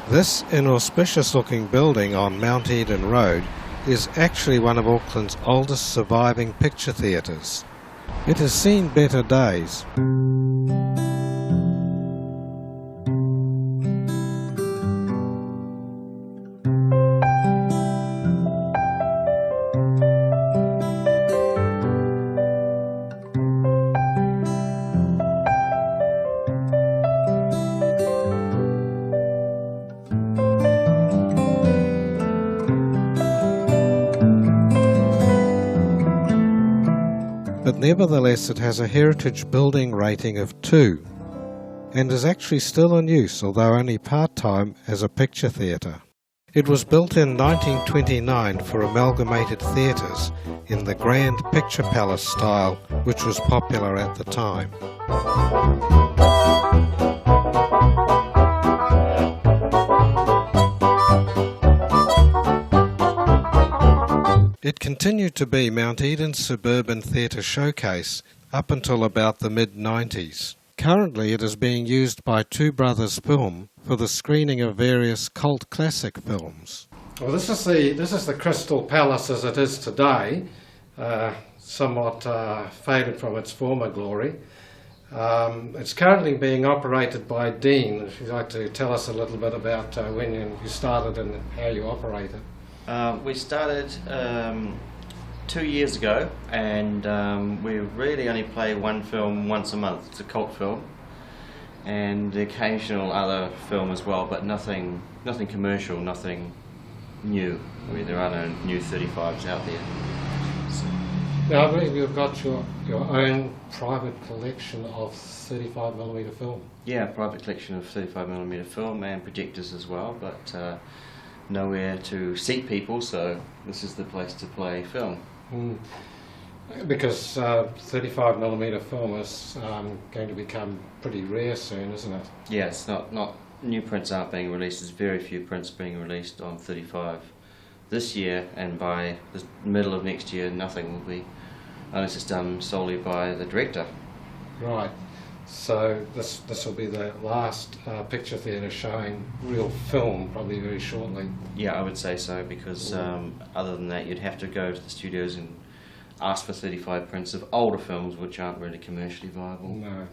This inauspicious-looking building on Mount Eden Road is actually one of Auckland's oldest surviving picture theatres. It has seen better days. But nevertheless it has a heritage building rating of 2 and is actually still in use, although only part-time, as a picture theatre. It was built in 1929 for amalgamated theatres in the Grand Picture Palace style, which was popular at the time. It continued to be Mount Eden's Suburban theatre showcase up until about the mid-90s. Currently it is being used by Two Brothers Film for the screening of various cult classic films. Well, this is the Crystal Palace as it is today, somewhat faded from its former glory. It's currently being operated by Dean. If you'd like to tell us a little bit about when you started and how you operate it. We started 2 years ago, and we really only play one film once a month. It's a cult film, and the occasional other film as well, but nothing commercial, nothing new. There are no new 35s out there. So. Now I believe you've got your own private collection of 35mm film. Yeah, private collection of 35mm film and projectors as well, but nowhere to seat people, so this is the place to play film. Because 35mm film is going to become pretty rare soon, isn't it? Yeah, it's not new prints aren't being released. There's very few prints being released on 35 this year, and by the middle of next year nothing will be, unless it's done solely by the director. Right. So this will be the last picture theatre showing real film, probably very shortly. Yeah, I would say so, because other than that you'd have to go to the studios and ask for 35 prints of older films which aren't really commercially viable. No.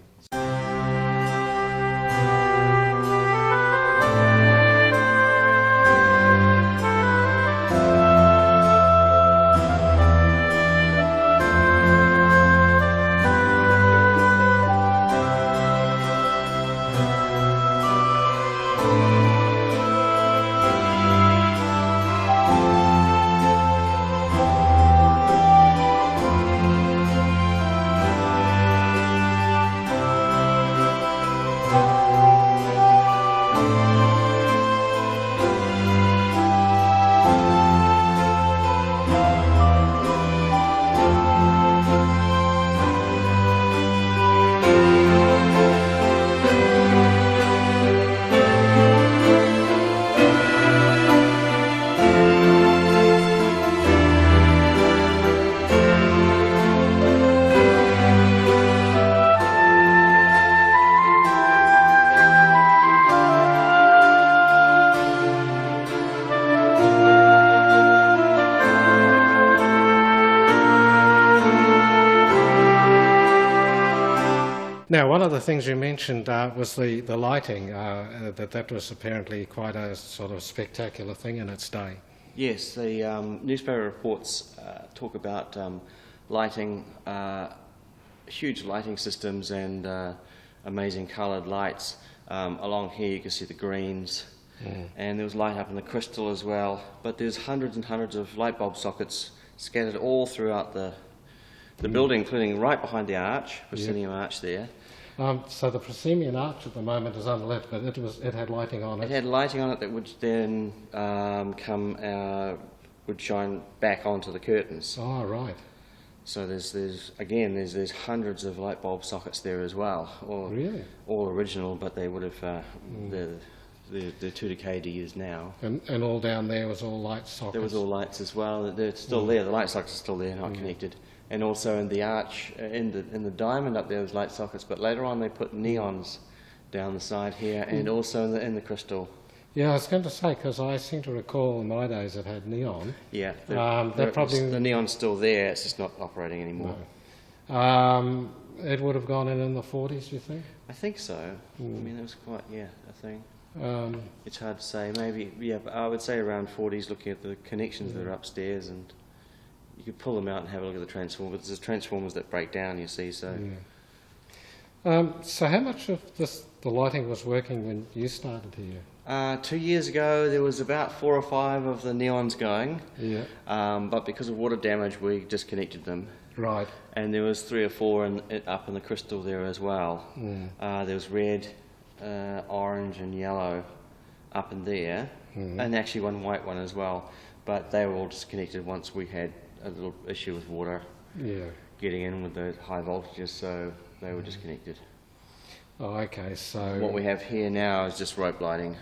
Now, one of the things you mentioned was the lighting, that was apparently quite a sort of spectacular thing in its day. Yes, the newspaper reports talk about lighting, huge lighting systems and amazing coloured lights. Along here you can see the greens, and there was light up in the Crystal as well, but there's hundreds and hundreds of light bulb sockets scattered all throughout the building, including right behind the arch, proscenium arch there. So the proscenium arch at the moment is unlit, but it had lighting on it. It had lighting on it that would then would shine back onto the curtains. Oh, right. So there's hundreds of light bulb sockets there as well. Really? All original, but they would have they're too decayed to use now. And all down there was all light sockets. There was all lights as well. They're still there. The light sockets are still there, not connected. And also in the arch, in the diamond up there, there's light sockets. But later on, they put neons down the side here, and also in the Crystal. Yeah, I was going to say, because I seem to recall in my days it had neon. Yeah, The the neon's still there, it's just not operating anymore. No. It would have gone in the 40s, you think? I think so. I mean, it was quite, a thing. Um, It's hard to say. Maybe, but I would say around 40s, looking at the connections that are upstairs, and you could pull them out and have a look at the transformers. There's transformers that break down, you see, so... so how much of the lighting was working when you started here? 2 years ago, there was about 4 or 5 of the neons going, Yeah. but because of water damage, we disconnected them. Right. And there was 3 or 4 up in the crystal there as well. There was red, orange and yellow up in there, and actually one white one as well. But they were all disconnected once we had a little issue with water getting in with the high voltages, so they were disconnected. Oh, okay, so... What we have here now is just rope lighting.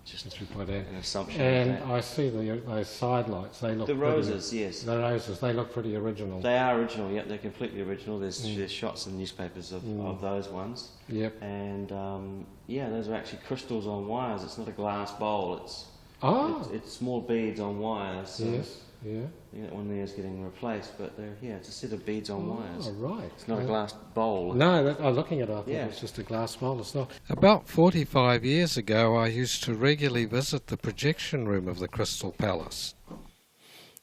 Just an assumption. And I see those side lights, they look the roses, yes. The roses, they look pretty original. They are original, yeah, they're completely original. There's shots in newspapers of those ones. Yep. And those are actually crystals on wires. It's not a glass bowl, it's small beads on wires. So yes, yeah. That one there is getting replaced, but it's a set of beads on wires. Oh, right. It's not a glass bowl. No, looking at it, I thought it was just a glass bowl. It's not. About 45 years ago, I used to regularly visit the projection room of the Crystal Palace.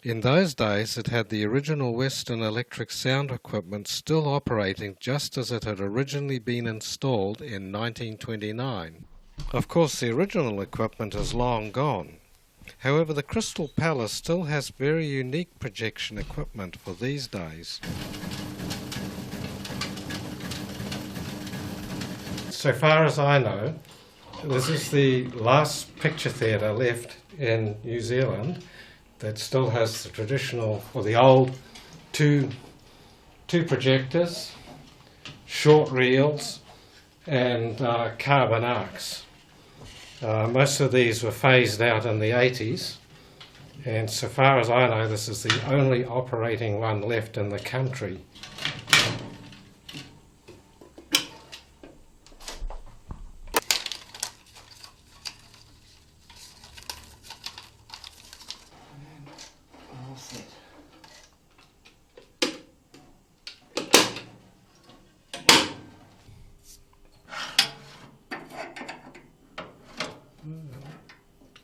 In those days, it had the original Western electric sound equipment still operating just as it had originally been installed in 1929. Of course, the original equipment is long gone. However, the Crystal Palace still has very unique projection equipment for these days. So far as I know, this is the last picture theatre left in New Zealand that still has the traditional, or the old, two projectors, short reels, and carbon arcs. Most of these were phased out in the 80s, and so far as I know, this is the only operating one left in the country.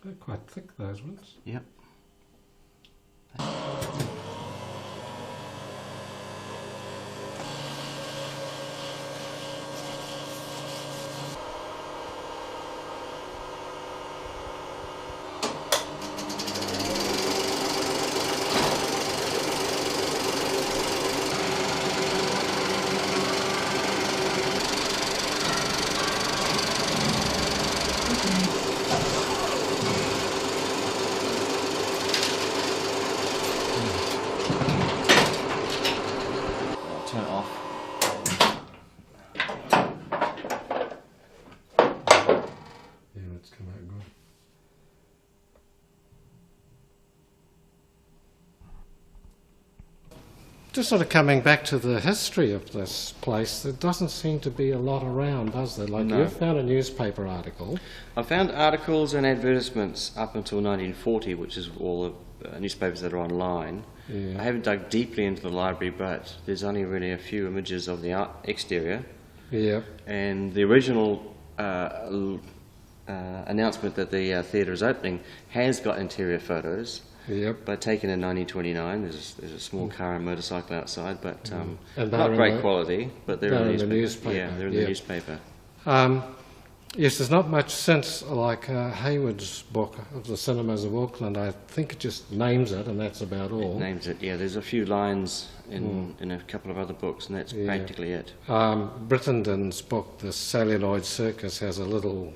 They're quite thick, those ones. Yep. Turn it off. Yeah, it's come out good. Just sort of coming back to the history of this place, there doesn't seem to be a lot around, does there? Like, No. you found a newspaper article. I found articles and advertisements up until 1940, which is all the newspapers that are online. Yeah. I haven't dug deeply into the library, but there's only really a few images of the exterior. Yeah. And the original announcement that the theatre is opening has got interior photos, Yep. but taken in 1929. There's a small car and motorcycle outside, but And they're not in great the- quality. But they're they're in the newspaper. newspaper, Yeah, they're in yeah. the newspaper. Yes, there's not much since, like Hayward's book of the Cinemas of Auckland. I think it just names it, and that's about all. Names it. Yeah, there's a few lines in a couple of other books, and that's Yeah. practically it. Brittenden's book, The Celluloid Circus, has a little,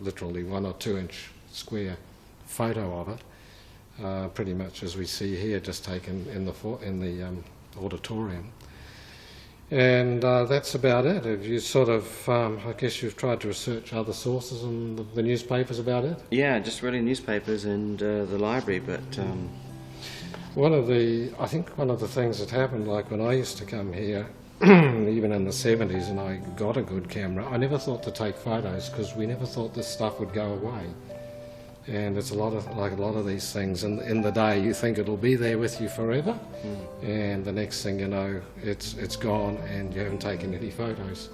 literally 1 or 2 inch square photo of it, pretty much as we see here, just taken in the auditorium. And that's about it. Have you sort of, I guess you've tried to research other sources and the newspapers about it? Yeah, just really newspapers and the library, but I think one of the things that happened, like when I used to come here, even in the 70s, and I got a good camera. I never thought to take photos because we never thought this stuff would go away. And it's like a lot of these things. In the day, you think it'll be there with you forever, and the next thing you know, it's gone, and you haven't taken any photos.